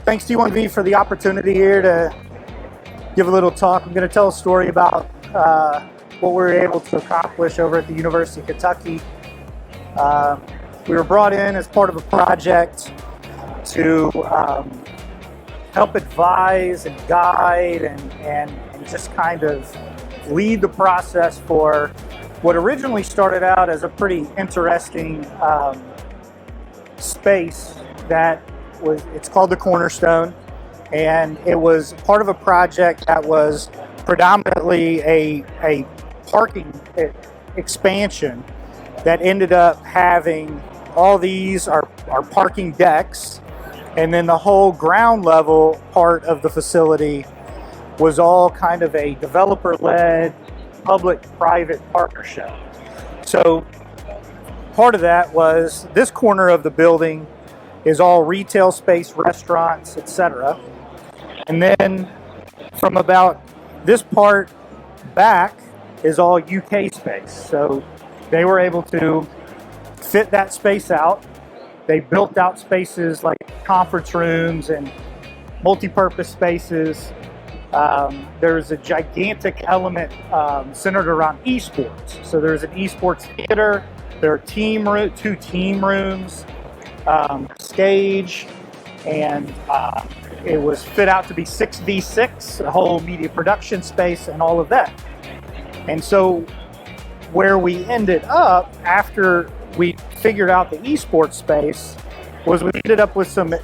Thanks T1V for the opportunity here to give a little talk. I'm going to tell a story about what we were able to accomplish over at the University of Kentucky. We were brought in as part of a project to help advise and guide and just kind of lead the process for what originally started out as a pretty interesting space that was, it's called the Cornerstone, and it was part of a project that was predominantly a parking expansion that ended up having all these are parking decks, and then the whole ground level part of the facility was all kind of a developer-led public-private partnership. So part of that was this corner of the building is all retail space, restaurants, etc. And then from about this part back is all UK space. So they were able to fit that space out. They built out spaces like conference rooms and multi-purpose spaces. There's a gigantic element centered around esports. So there's an esports theater. There are two team rooms, stage, and it was fit out to be 6v6, a whole media production space and all of that. And so where we ended up after we figured out the esports space was we ended up with some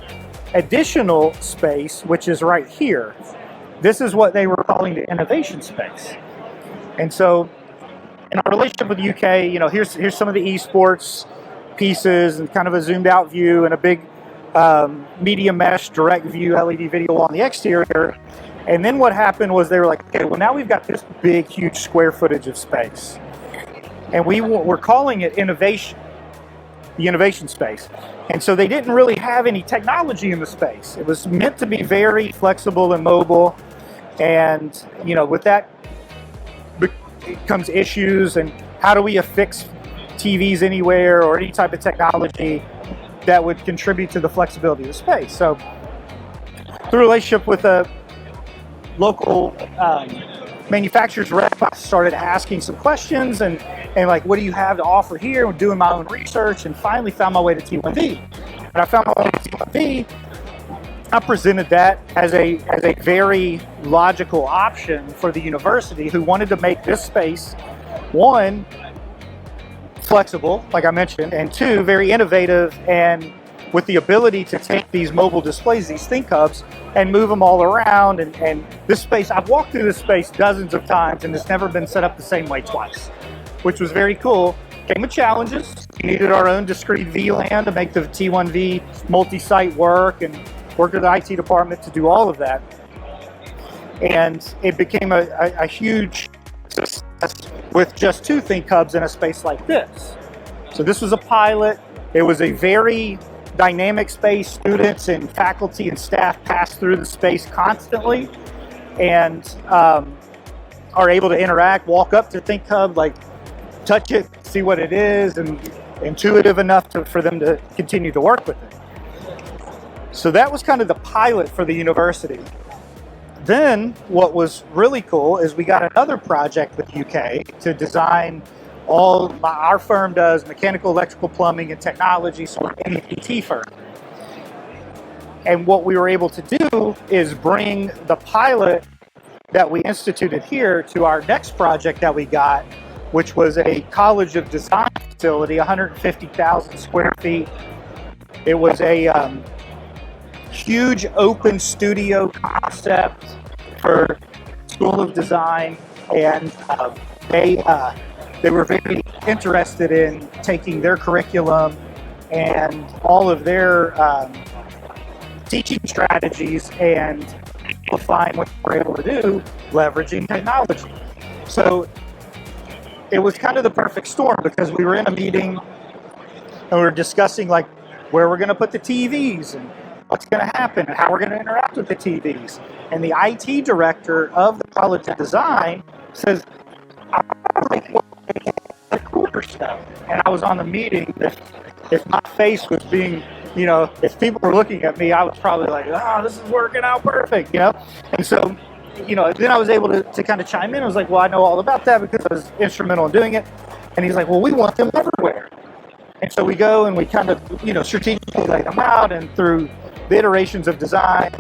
additional space, which is right here. This is what they were calling the innovation space. And so in our relationship with the UK, you know, here's some of the esports pieces and kind of a zoomed out view and a big media mesh direct view LED video on the exterior. And then what happened was they were like, okay, well now we've got this big, huge square footage of space. And we're calling it innovation, the innovation space. And so they didn't really have any technology in the space. It was meant to be very flexible and mobile. And, you know, with that comes issues and how do we affix TVs anywhere or any type of technology that would contribute to the flexibility of the space. So through a relationship with a local manufacturer's rep, I started asking some questions and like, what do you have to offer here? And doing my own research and finally found my way to T1V. And I found my way to T1V. I presented that as a very logical option for the university who wanted to make this space, one, flexible, like I mentioned, and two, very innovative and with the ability to take these mobile displays, these ThinkHubs, and move them all around. And this space, I've walked through this space dozens of times and it's never been set up the same way twice, which was very cool. Came with challenges. We needed our own discrete VLAN to make the T1V multi-site work and worked with the IT department to do all of that. And it became a huge success with just two ThinkHubs in a space like this. So this was a pilot. It was a very dynamic space. Students and faculty and staff pass through the space constantly and are able to interact, walk up to ThinkHub, like touch it, see what it is, and intuitive enough for them to continue to work with it. So that was kind of the pilot for the university. Then what was really cool is we got another project with UK to design our firm does mechanical, electrical, plumbing, and technology, so we're an MEP firm. And what we were able to do is bring the pilot that we instituted here to our next project that we got, which was a College of Design facility, 150,000 square feet. It was a huge open studio concept for School of Design, and they were very interested in taking their curriculum and all of their teaching strategies and amplifying what we're able to do, leveraging technology. So it was kind of the perfect storm because we were in a meeting and we were discussing like where we're going to put the TVs and what's going to happen and how we're going to interact with the TVs. And the IT director of the College of Design says, I like the Cornerstone. And I was on the meeting that if my face was being you know, if people were looking at me, I was probably like, oh, this is working out perfect, you know? And so, you know, then I was able to kind of chime in. I was like, well, I know all about that because I was instrumental in doing it. And he's like, well, we want them everywhere. And so we go and we kind of, you know, strategically lay them out, and through the iterations of design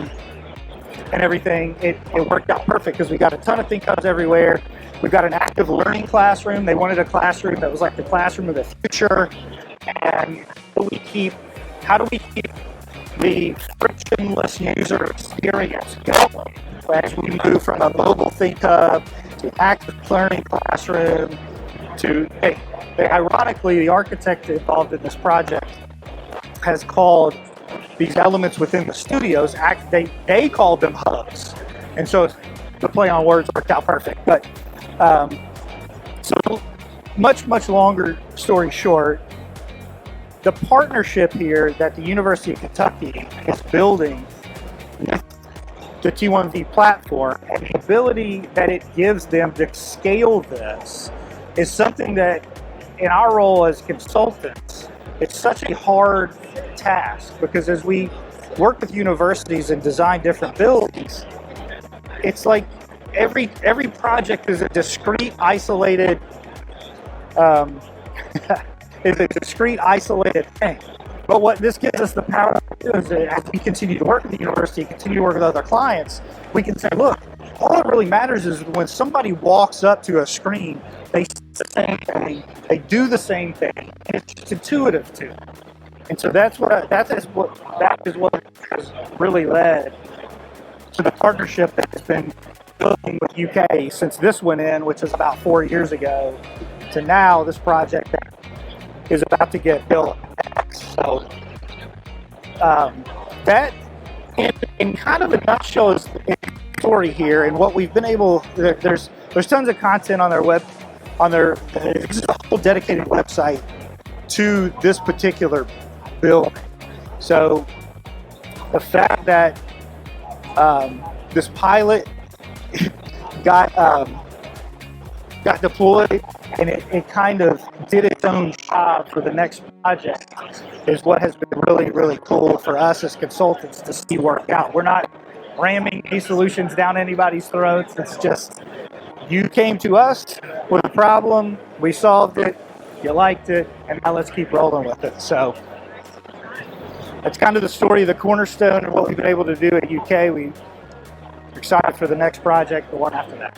and everything, it worked out perfect because we got a ton of ThinkHubs everywhere. We've got an active learning classroom. They wanted a classroom that was like the classroom of the future. And how do we keep the frictionless user experience going as we move from a mobile ThinkHub to active learning classroom to, ironically, the architect involved in this project has called these elements within the studios, they called them hubs. And so the play on words worked out perfect. But so much longer story short, the partnership here that the University of Kentucky is building with the T1V platform and the ability that it gives them to scale this is something that, in our role as consultants, it's such a hard task, because as we work with universities and design different buildings, it's like every project is a discrete, isolated thing. But what this gives us the power to do is that as we continue to work with the university, continue to work with other clients, we can say, look, all that really matters is when somebody walks up to a screen, they see the same thing, they do the same thing, and it's just intuitive to them. And so that is what has really led to the partnership that has been building with UK since this went in, which is about 4 years ago, to now this project that is about to get built next. So that, in kind of a nutshell, is the story here, and what we've been able. There's tons of content on their there's a whole dedicated website to this particular building. So the fact that this pilot got deployed and it kind of did its own job for the next project is what has been really, really cool for us as consultants to see work out. We're not ramming these solutions down anybody's throats. It's just, you came to us with a problem, we solved it, you liked it, and now let's keep rolling with it. So that's kind of the story of the Cornerstone and what we've been able to do at UK. We're excited for the next project, the one after that.